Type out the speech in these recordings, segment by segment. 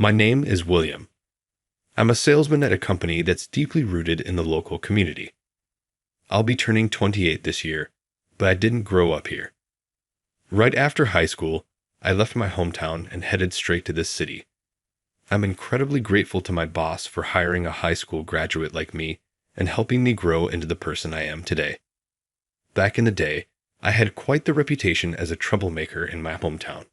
My name is William. I'm a salesman at a company that's deeply rooted in the local community. I'll be turning 28 this year, but I didn't grow up here. Right after high school, I left my hometown and headed straight to this city. I'm incredibly grateful to my boss for hiring a high school graduate like me and helping me grow into the person I am today. Back in the day, I had quite the reputation as a troublemaker in my hometown.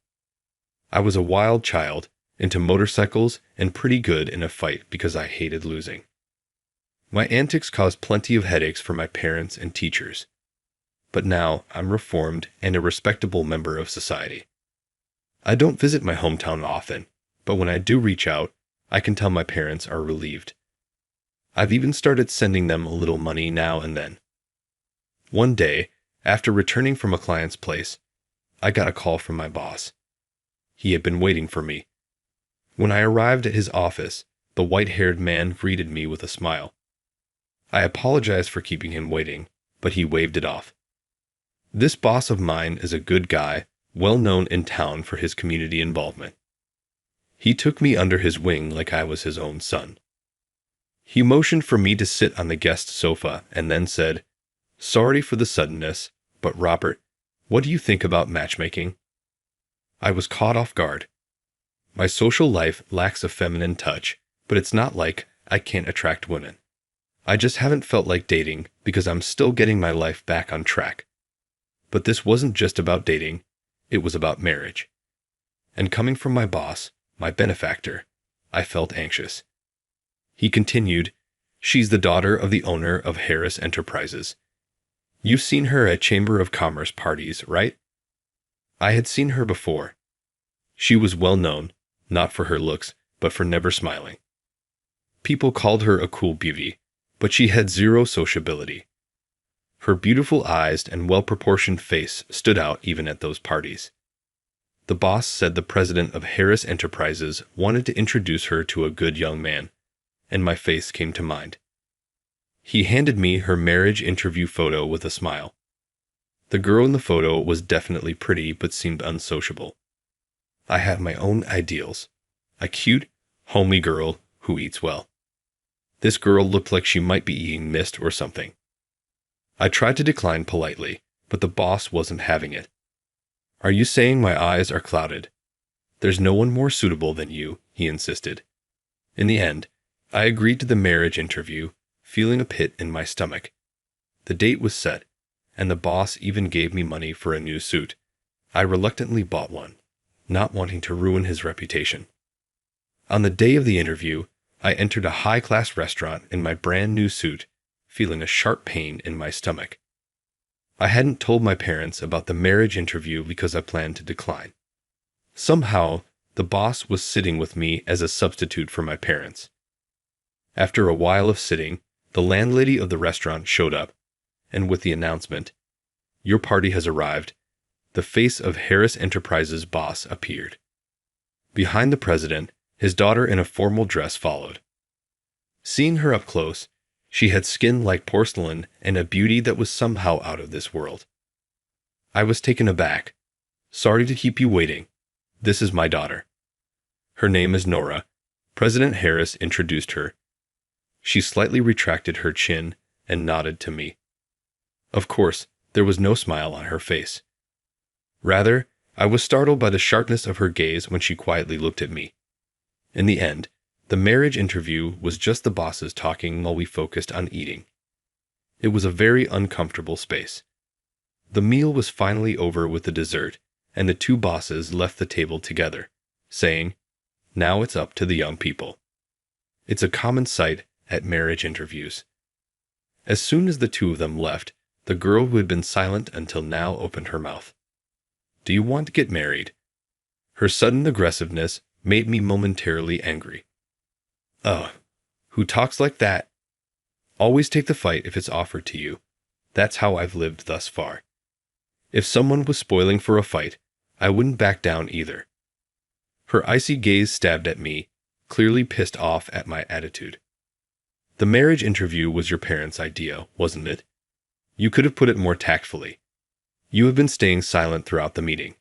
I was a wild child, into motorcycles, and pretty good in a fight because I hated losing. My antics caused plenty of headaches for my parents and teachers. But now I'm reformed and a respectable member of society. I don't visit my hometown often, but when I do reach out, I can tell my parents are relieved. I've even started sending them a little money now and then. One day, after returning from a client's place, I got a call from my boss. He had been waiting for me. When I arrived at his office, the white-haired man greeted me with a smile. I apologized for keeping him waiting, but he waved it off. This boss of mine is a good guy, well known in town for his community involvement. He took me under his wing like I was his own son. He motioned for me to sit on the guest sofa and then said, "Sorry for the suddenness, but Robert, what do you think about matchmaking?" I was caught off guard. My social life lacks a feminine touch, but it's not like I can't attract women. I just haven't felt like dating because I'm still getting my life back on track. But this wasn't just about dating, it was about marriage. And coming from my boss, my benefactor, I felt anxious. He continued, "She's the daughter of the owner of Harris Enterprises. You've seen her at Chamber of Commerce parties, right?" I had seen her before. She was well known, not for her looks, but for never smiling. People called her a cool beauty, but she had zero sociability. Her beautiful eyes and well-proportioned face stood out even at those parties. The boss said the president of Harris Enterprises wanted to introduce her to a good young man, and my face came to mind. He handed me her marriage interview photo with a smile. The girl in the photo was definitely pretty but seemed unsociable. I had my own ideals. A cute, homely girl who eats well. This girl looked like she might be eating mist or something. I tried to decline politely, but the boss wasn't having it. "Are you saying my eyes are clouded? There's no one more suitable than you," he insisted. In the end, I agreed to the marriage interview, feeling a pit in my stomach. The date was set, and the boss even gave me money for a new suit. I reluctantly bought one, not wanting to ruin his reputation. On the day of the interview, I entered a high-class restaurant in my brand new suit, feeling a sharp pain in my stomach. I hadn't told my parents about the marriage interview because I planned to decline. Somehow, the boss was sitting with me as a substitute for my parents. After a while of sitting, the landlady of the restaurant showed up, and with the announcement, "Your party has arrived," the face of Harris Enterprises' boss appeared. Behind the president, his daughter in a formal dress followed. Seeing her up close, she had skin like porcelain and a beauty that was somehow out of this world. I was taken aback. "Sorry to keep you waiting. This is my daughter. Her name is Nora." President Harris introduced her. She slightly retracted her chin and nodded to me. Of course, there was no smile on her face. Rather, I was startled by the sharpness of her gaze when she quietly looked at me. In the end, the marriage interview was just the bosses talking while we focused on eating. It was a very uncomfortable space. The meal was finally over with the dessert, and the two bosses left the table together, saying, "Now it's up to the young people." It's a common sight at marriage interviews. As soon as the two of them left, the girl who had been silent until now opened her mouth. "Do you want to get married?" Her sudden aggressiveness made me momentarily angry. Ugh, who talks like that? Always take the fight if it's offered to you. That's how I've lived thus far. If someone was spoiling for a fight, I wouldn't back down either. Her icy gaze stabbed at me, clearly pissed off at my attitude. The marriage interview was your parents' idea, wasn't it? You could have put it more tactfully. You have been staying silent throughout the meeting.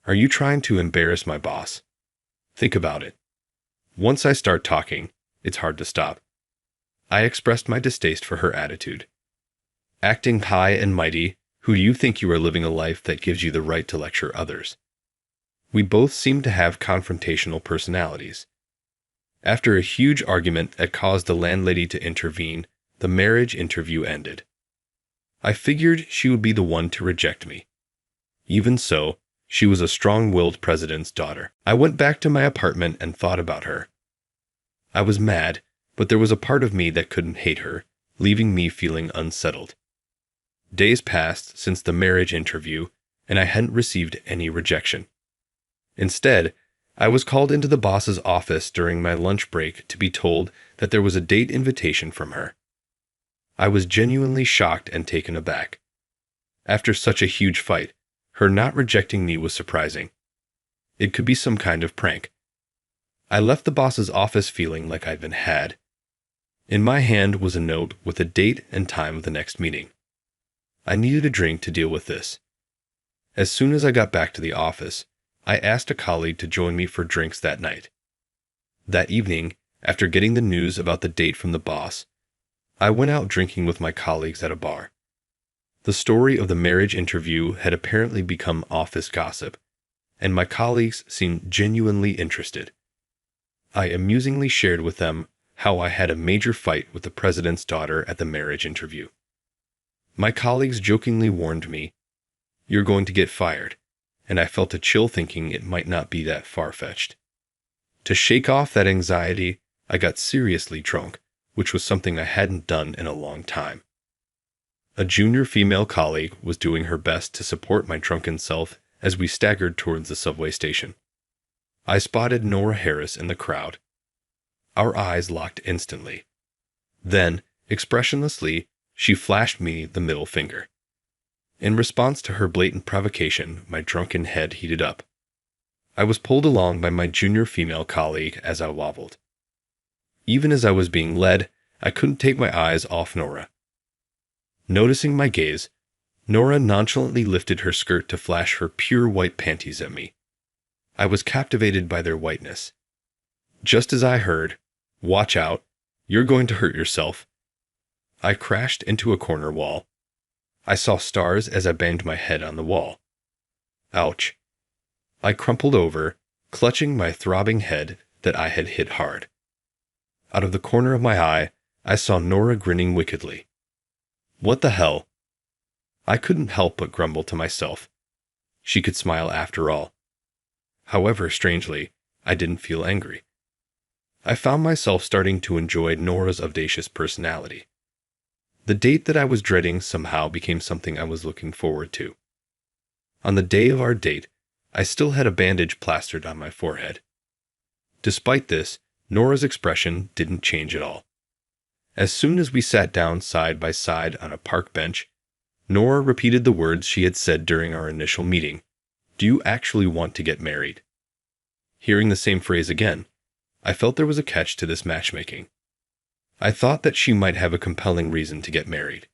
Are you trying to embarrass my boss? Think about it. Once I start talking, it's hard to stop. I expressed my distaste for her attitude. Acting high and mighty, who do you think you are living a life that gives you the right to lecture others? We both seemed to have confrontational personalities. After a huge argument that caused the landlady to intervene, the marriage interview ended. I figured she would be the one to reject me. Even so, she was a strong-willed president's daughter. I went back to my apartment and thought about her. I was mad, but there was a part of me that couldn't hate her, leaving me feeling unsettled. Days passed since the marriage interview, and I hadn't received any rejection. Instead, I was called into the boss's office during my lunch break to be told that there was a date invitation from her. I was genuinely shocked and taken aback. After such a huge fight, her not rejecting me was surprising. It could be some kind of prank. I left the boss's office feeling like I'd been had. In my hand was a note with a date and time of the next meeting. I needed a drink to deal with this. As soon as I got back to the office, I asked a colleague to join me for drinks that night. That evening, after getting the news about the date from the boss, I went out drinking with my colleagues at a bar. The story of the marriage interview had apparently become office gossip, and my colleagues seemed genuinely interested. I amusingly shared with them how I had a major fight with the president's daughter at the marriage interview. My colleagues jokingly warned me, "You're going to get fired," and I felt a chill thinking it might not be that far-fetched. To shake off that anxiety, I got seriously drunk, which was something I hadn't done in a long time. A junior female colleague was doing her best to support my drunken self as we staggered towards the subway station. I spotted Nora Harris in the crowd. Our eyes locked instantly. Then, expressionlessly, she flashed me the middle finger. In response to her blatant provocation, my drunken head heated up. I was pulled along by my junior female colleague as I wobbled. Even as I was being led, I couldn't take my eyes off Nora. Noticing my gaze, Nora nonchalantly lifted her skirt to flash her pure white panties at me. I was captivated by their whiteness. Just as I heard, "Watch out, you're going to hurt yourself," I crashed into a corner wall. I saw stars as I banged my head on the wall. Ouch. I crumpled over, clutching my throbbing head that I had hit hard. Out of the corner of my eye, I saw Nora grinning wickedly. What the hell? I couldn't help but grumble to myself. She could smile after all. However, strangely, I didn't feel angry. I found myself starting to enjoy Nora's audacious personality. The date that I was dreading somehow became something I was looking forward to. On the day of our date, I still had a bandage plastered on my forehead. Despite this, Nora's expression didn't change at all. As soon as we sat down side by side on a park bench, Nora repeated the words she had said during our initial meeting. "Do you actually want to get married?" Hearing the same phrase again, I felt there was a catch to this matchmaking. I thought that she might have a compelling reason to get married.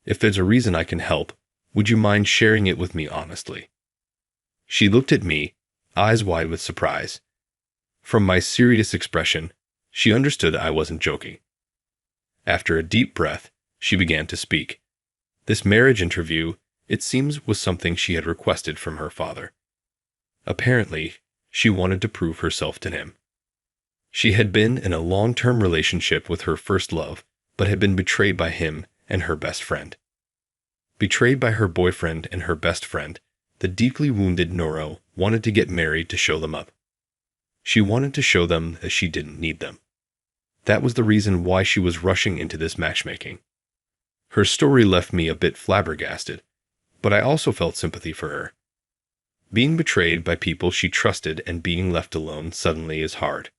If there's a reason I can help, would you mind sharing it with me honestly? She looked at me, eyes wide with surprise. From my serious expression, she understood I wasn't joking. After a deep breath, she began to speak. This marriage interview, it seems, was something she had requested from her father. Apparently, she wanted to prove herself to him. She had been in a long-term relationship with her first love, but had been betrayed by him and her best friend. Betrayed by her boyfriend and her best friend, the deeply wounded Nora wanted to get married to show them up. She wanted to show them that she didn't need them. That was the reason why she was rushing into this matchmaking. Her story left me a bit flabbergasted, but I also felt sympathy for her. Being betrayed by people she trusted and being left alone suddenly is hard.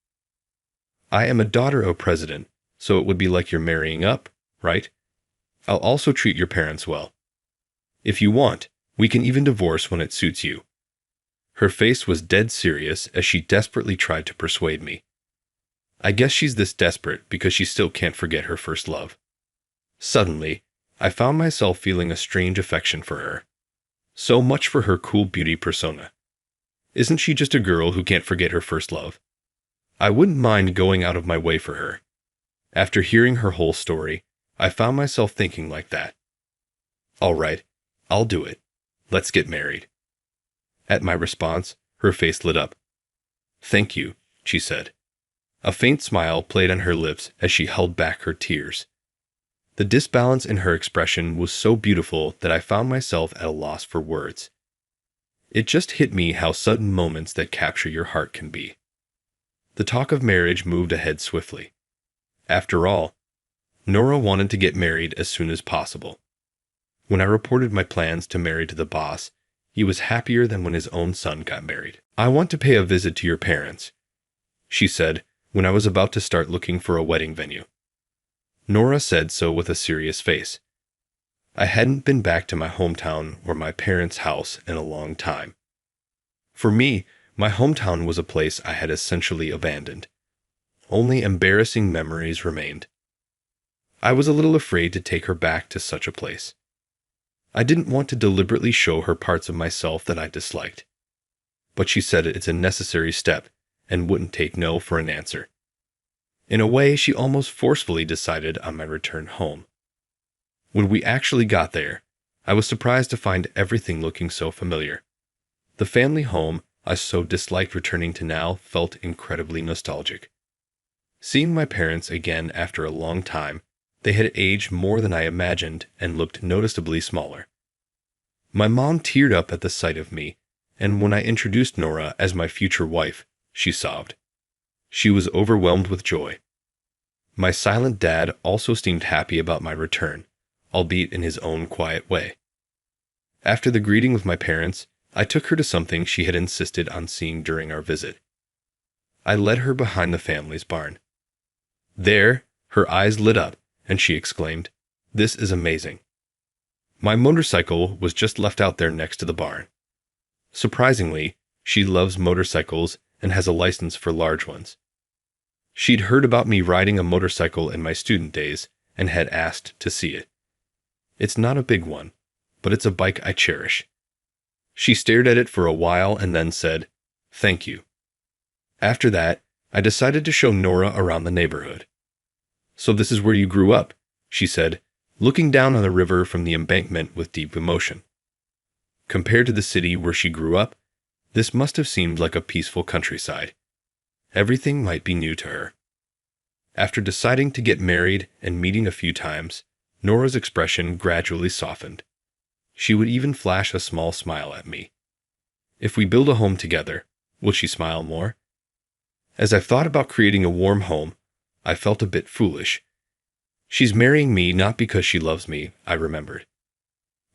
I am a daughter of a president, so it would be like you're marrying up, right? I'll also treat your parents well. If you want, we can even divorce when it suits you. Her face was dead serious as she desperately tried to persuade me. I guess she's this desperate because she still can't forget her first love. Suddenly, I found myself feeling a strange affection for her. So much for her cool beauty persona. Isn't she just a girl who can't forget her first love? I wouldn't mind going out of my way for her. After hearing her whole story, I found myself thinking like that. All right, I'll do it. Let's get married. At my response, her face lit up. Thank you, she said. A faint smile played on her lips as she held back her tears. The disbalance in her expression was so beautiful that I found myself at a loss for words. It just hit me how sudden moments that capture your heart can be. The talk of marriage moved ahead swiftly. After all, Nora wanted to get married as soon as possible. When I reported my plans to marry to the boss, he was happier than when his own son got married. I want to pay a visit to your parents, she said when I was about to start looking for a wedding venue. Nora said so with a serious face. I hadn't been back to my hometown or my parents' house in a long time. For me, my hometown was a place I had essentially abandoned. Only embarrassing memories remained. I was a little afraid to take her back to such a place. I didn't want to deliberately show her parts of myself that I disliked. But she said it's a necessary step and wouldn't take no for an answer. In a way, she almost forcefully decided on my return home. When we actually got there, I was surprised to find everything looking so familiar. The family home I so disliked returning to now felt incredibly nostalgic. Seeing my parents again after a long time, they had aged more than I imagined and looked noticeably smaller. My mom teared up at the sight of me, and when I introduced Nora as my future wife, she sobbed. She was overwhelmed with joy. My silent dad also seemed happy about my return, albeit in his own quiet way. After the greeting with my parents, I took her to something she had insisted on seeing during our visit. I led her behind the family's barn. There, her eyes lit up, and she exclaimed, "This is amazing." My motorcycle was just left out there next to the barn. Surprisingly, she loves motorcycles and has a license for large ones. She'd heard about me riding a motorcycle in my student days and had asked to see it. It's not a big one, but it's a bike I cherish. She stared at it for a while and then said, "Thank you." After that, I decided to show Nora around the neighborhood. "So this is where you grew up," she said, looking down on the river from the embankment with deep emotion. Compared to the city where she grew up, this must have seemed like a peaceful countryside. Everything might be new to her. After deciding to get married and meeting a few times, Nora's expression gradually softened. She would even flash a small smile at me. If we build a home together, will she smile more? As I thought about creating a warm home, I felt a bit foolish. She's marrying me not because she loves me, I remembered.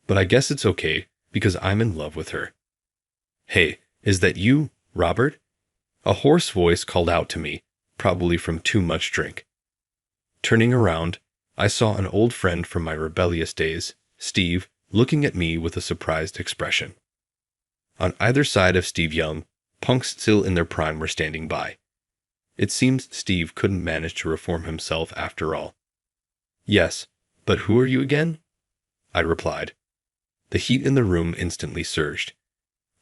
But I guess it's okay because I'm in love with her. "Hey, is that you, Robert?" A hoarse voice called out to me, probably from too much drink. Turning around, I saw an old friend from my rebellious days, Steve, looking at me with a surprised expression. On either side of Steve Young, punks still in their prime were standing by. It seems Steve couldn't manage to reform himself after all. "Yes, but who are you again?" I replied. The heat in the room instantly surged.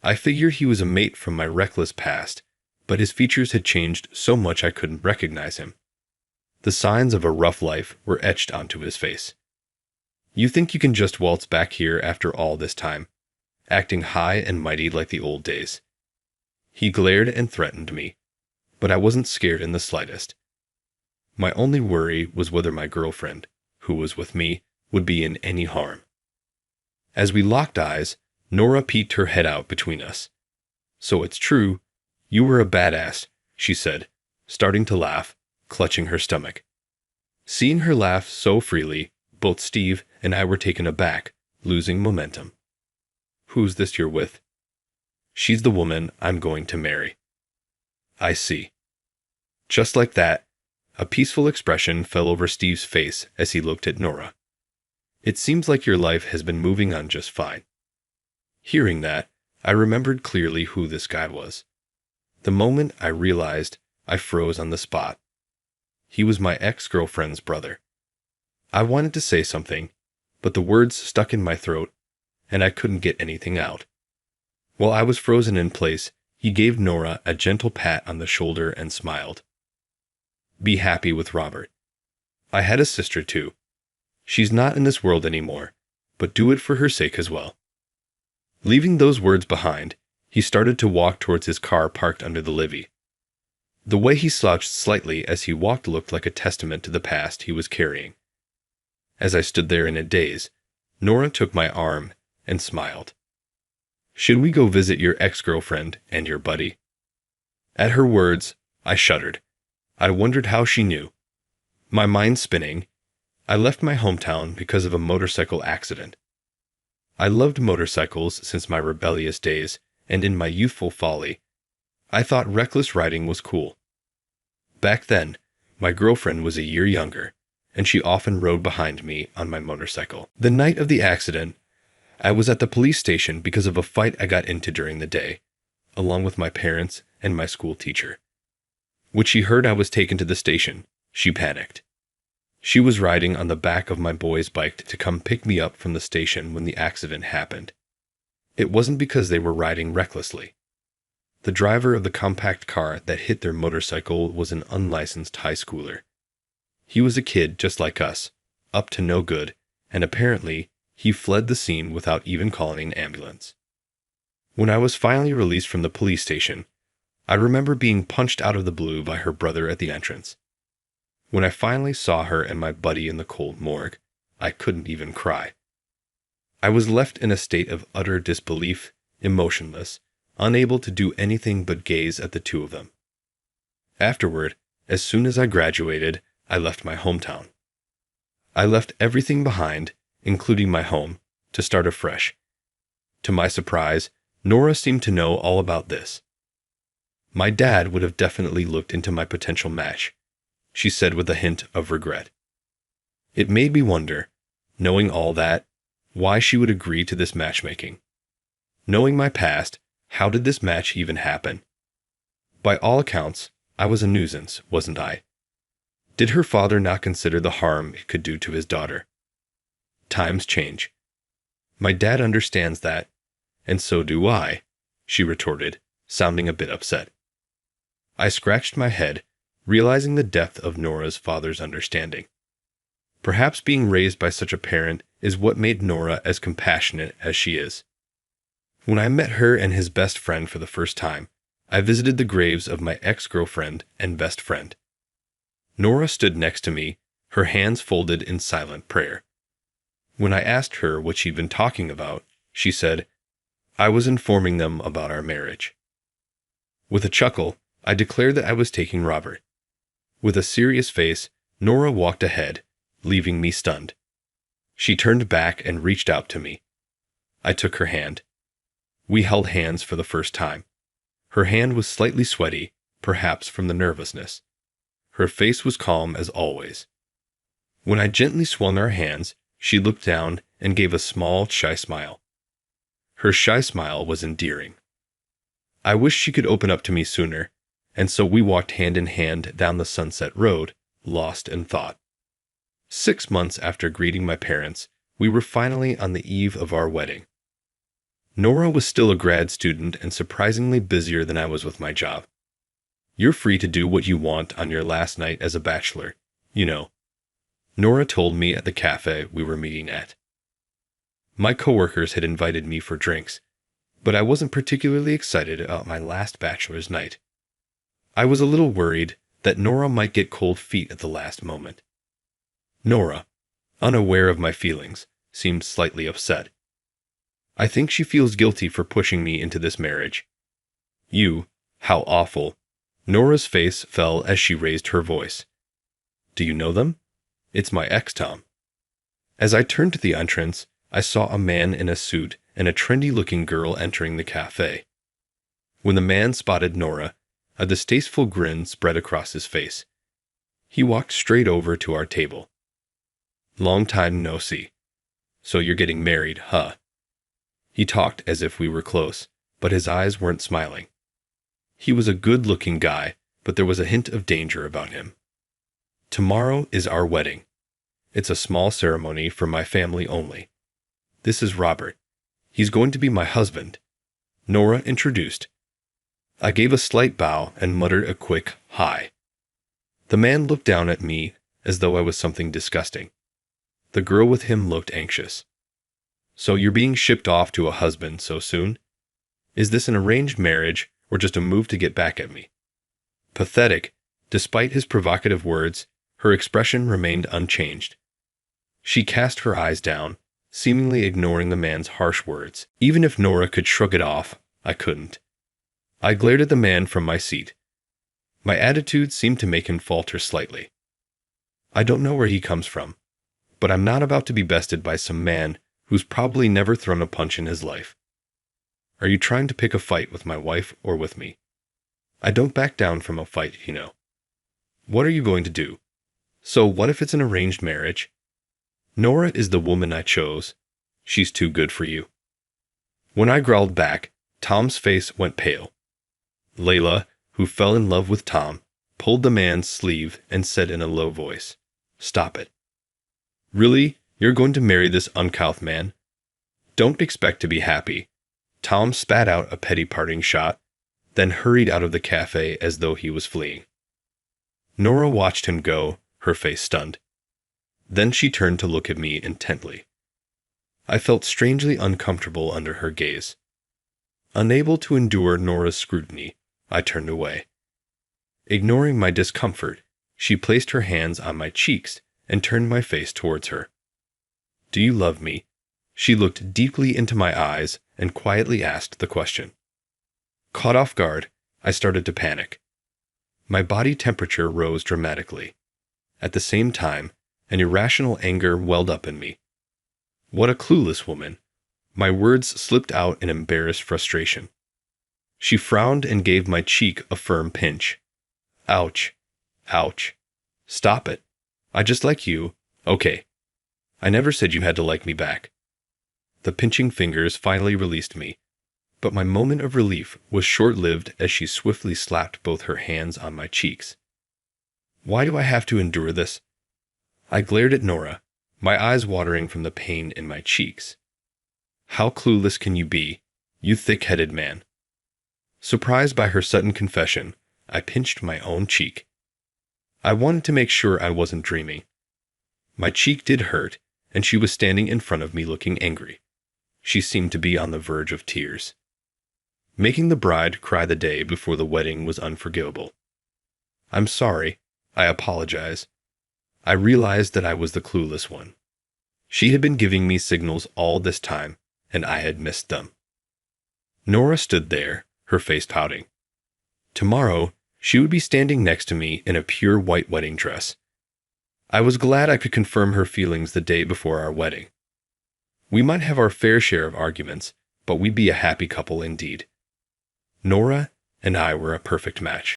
I figured he was a mate from my reckless past, but his features had changed so much I couldn't recognize him. The signs of a rough life were etched onto his face. "You think you can just waltz back here after all this time, acting high and mighty like the old days?" He glared and threatened me, but I wasn't scared in the slightest. My only worry was whether my girlfriend, who was with me, would be in any harm. As we locked eyes, Nora peeked her head out between us. "So it's true. You were a badass," she said, starting to laugh, clutching her stomach. Seeing her laugh so freely, both Steve and I were taken aback, losing momentum. "Who's this you're with?" "She's the woman I'm going to marry." "I see." Just like that, a peaceful expression fell over Steve's face as he looked at Nora. "It seems like your life has been moving on just fine." Hearing that, I remembered clearly who this guy was. The moment I realized, I froze on the spot. He was my ex-girlfriend's brother. I wanted to say something, but the words stuck in my throat, and I couldn't get anything out. While I was frozen in place, he gave Nora a gentle pat on the shoulder and smiled. Be happy with Robert. I had a sister too. She's not in this world anymore, but do it for her sake as well." Leaving those words behind, he started to walk towards his car parked under the Livy. The way he slouched slightly as he walked looked like a testament to the past he was carrying. As I stood there in a daze, Nora took my arm and smiled. "Should we go visit your ex-girlfriend and your buddy?" At her words, I shuddered. I wondered how she knew. My mind spinning, I left my hometown because of a motorcycle accident. I loved motorcycles since my rebellious days, and in my youthful folly, I thought reckless riding was cool. Back then, my girlfriend was a year younger, and she often rode behind me on my motorcycle. The night of the accident, I was at the police station because of a fight I got into during the day, along with my parents and my school teacher. When she heard I was taken to the station, she panicked. She was riding on the back of my boy's bike to come pick me up from the station when the accident happened. It wasn't because they were riding recklessly. The driver of the compact car that hit their motorcycle was an unlicensed high schooler. He was a kid just like us, up to no good, and apparently he fled the scene without even calling an ambulance. When I was finally released from the police station, I remember being punched out of the blue by her brother at the entrance. When I finally saw her and my buddy in the cold morgue, I couldn't even cry. I was left in a state of utter disbelief, emotionless, unable to do anything but gaze at the two of them. Afterward, as soon as I graduated, I left my hometown. I left everything behind, including my home, to start afresh. To my surprise, Nora seemed to know all about this. "My dad would have definitely looked into my potential match," she said with a hint of regret. It made me wonder, knowing all that, why she would agree to this matchmaking. Knowing my past, how did this match even happen? By all accounts, I was a nuisance, wasn't I? Did her father not consider the harm it could do to his daughter? Times change. "My dad understands that, and so do I," she retorted, sounding a bit upset. I scratched my head, realizing the depth of Nora's father's understanding. Perhaps being raised by such a parent is what made Nora as compassionate as she is. When I met her and his best friend for the first time, I visited the graves of my ex-girlfriend and best friend. Nora stood next to me, her hands folded in silent prayer. When I asked her what she'd been talking about, she said, "I was informing them about our marriage." With a chuckle, I declared that I was taking Robert. With a serious face, Nora walked ahead, leaving me stunned. She turned back and reached out to me. I took her hand. We held hands for the first time. Her hand was slightly sweaty, perhaps from the nervousness. Her face was calm as always. When I gently swung our hands, she looked down and gave a small, shy smile. Her shy smile was endearing. I wished she could open up to me sooner, and so we walked hand in hand down the Sunset Road, lost in thought. 6 months after greeting my parents, we were finally on the eve of our wedding. Nora was still a grad student and surprisingly busier than I was with my job. "You're free to do what you want on your last night as a bachelor, you know," Nora told me at the cafe we were meeting at. My coworkers had invited me for drinks, but I wasn't particularly excited about my last bachelor's night. I was a little worried that Nora might get cold feet at the last moment. Nora, unaware of my feelings, seemed slightly upset. "I think she feels guilty for pushing me into this marriage." How awful." Nora's face fell as she raised her voice. "Do you know them? It's my ex, Tom." As I turned to the entrance, I saw a man in a suit and a trendy-looking girl entering the cafe. When the man spotted Nora, a distasteful grin spread across his face. He walked straight over to our table. "Long time no see. So you're getting married, huh?" He talked as if we were close, but his eyes weren't smiling. He was a good-looking guy, but there was a hint of danger about him. "Tomorrow is our wedding. It's a small ceremony for my family only. This is Robert. He's going to be my husband," Nora introduced. I gave a slight bow and muttered a quick hi. The man looked down at me as though I was something disgusting. The girl with him looked anxious. So you're being shipped off to a husband so soon? Is this an arranged marriage or just a move to get back at me? Pathetic, despite his provocative words, her expression remained unchanged. She cast her eyes down, seemingly ignoring the man's harsh words. Even if Nora could shrug it off, I couldn't. I glared at the man from my seat. My attitude seemed to make him falter slightly. I don't know where he comes from, but I'm not about to be bested by some man who's probably never thrown a punch in his life. Are you trying to pick a fight with my wife or with me? I don't back down from a fight, you know. What are you going to do? So what if it's an arranged marriage? Nora is the woman I chose. She's too good for you. When I growled back, Tom's face went pale. Layla, who fell in love with Tom, pulled the man's sleeve and said in a low voice, "Stop it. Really? You're going to marry this uncouth man? Don't expect to be happy." Tom spat out a petty parting shot, then hurried out of the cafe as though he was fleeing. Nora watched him go, her face stunned. Then she turned to look at me intently. I felt strangely uncomfortable under her gaze. Unable to endure Nora's scrutiny, I turned away. Ignoring my discomfort, she placed her hands on my cheeks and turned my face towards her. "Do you love me?" She looked deeply into my eyes and quietly asked the question. Caught off guard, I started to panic. My body temperature rose dramatically. At the same time, an irrational anger welled up in me. What a clueless woman! My words slipped out in embarrassed frustration. She frowned and gave my cheek a firm pinch. Ouch. Ouch. Stop it. I just like you. Okay. I never said you had to like me back. The pinching fingers finally released me, but my moment of relief was short-lived as she swiftly slapped both her hands on my cheeks. Why do I have to endure this? I glared at Nora, my eyes watering from the pain in my cheeks. How clueless can you be, you thick-headed man? Surprised by her sudden confession, I pinched my own cheek. I wanted to make sure I wasn't dreaming. My cheek did hurt, and she was standing in front of me looking angry. She seemed to be on the verge of tears. Making the bride cry the day before the wedding was unforgivable. I'm sorry. I apologize. I realized that I was the clueless one. She had been giving me signals all this time, and I had missed them. Nora stood there, her face pouting. Tomorrow, she would be standing next to me in a pure white wedding dress. I was glad I could confirm her feelings the day before our wedding. We might have our fair share of arguments, but we'd be a happy couple indeed. Nora and I were a perfect match.